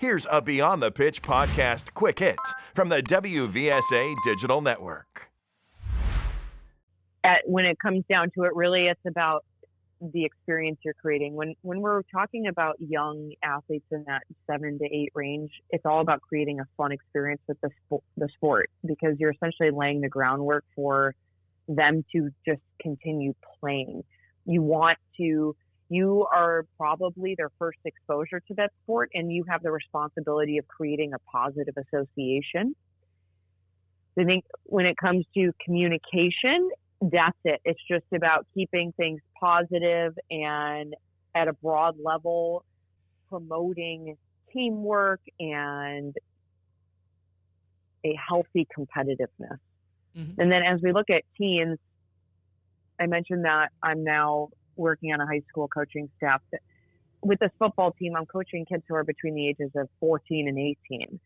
Here's a Beyond the Pitch podcast quick hit from the WVSA Digital Network. When it comes down to it, really, it's about the experience you're creating. When we're talking about young athletes in that 7 to 8 range, it's all about creating a fun experience with the sport, because you're essentially laying the groundwork for them to just continue playing. You are probably their first exposure to that sport, and you have the responsibility of creating a positive association. I think when it comes to communication, that's it. It's just about keeping things positive and at a broad level, promoting teamwork and a healthy competitiveness. Mm-hmm. And then as we look at teens, I mentioned that I'm now working on a high school coaching staff. With this football team, I'm coaching kids who are between the ages of 14 and 18.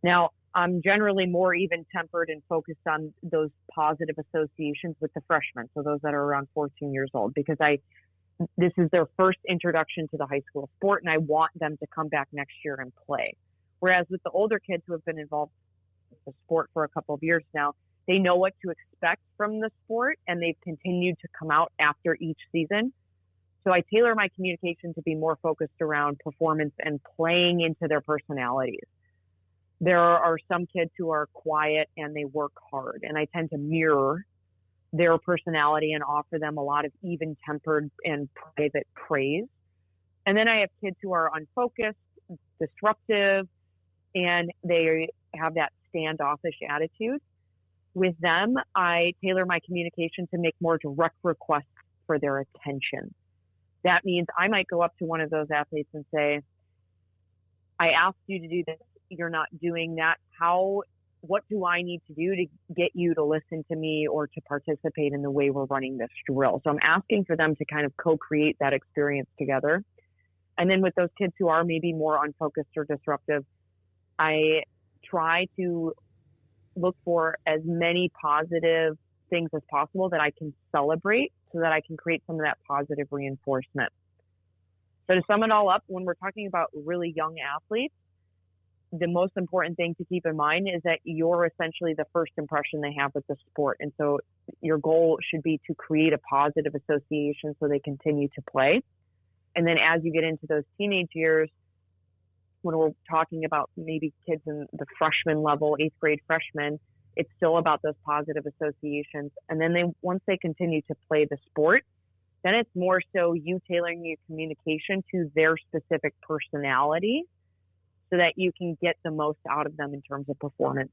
Now, I'm generally more even-tempered and focused on those positive associations with the freshmen, so those that are around 14 years old, because this is their first introduction to the high school sport, and I want them to come back next year and play. Whereas with the older kids who have been involved with the sport for a couple of years now, they know what to expect from the sport, and they've continued to come out after each season. So I tailor my communication to be more focused around performance and playing into their personalities. There are some kids who are quiet and they work hard, and I tend to mirror their personality and offer them a lot of even-tempered and private praise. And then I have kids who are unfocused, disruptive, and they have that standoffish attitude. With them, I tailor my communication to make more direct requests for their attention. That means I might go up to one of those athletes and say, I asked you to do this. You're not doing that. What do I need to do to get you to listen to me or to participate in the way we're running this drill? So I'm asking for them to kind of co-create that experience together. And then with those kids who are maybe more unfocused or disruptive, I try to look for as many positive things as possible that I can celebrate so that I can create some of that positive reinforcement. So to sum it all up, when we're talking about really young athletes, the most important thing to keep in mind is that you're essentially the first impression they have with the sport. And so your goal should be to create a positive association so they continue to play. And then as you get into those teenage years, when we're talking about maybe kids in the freshman level, 8th grade freshmen, it's still about those positive associations. And then once they continue to play the sport, then it's more so you tailoring your communication to their specific personality so that you can get the most out of them in terms of performance.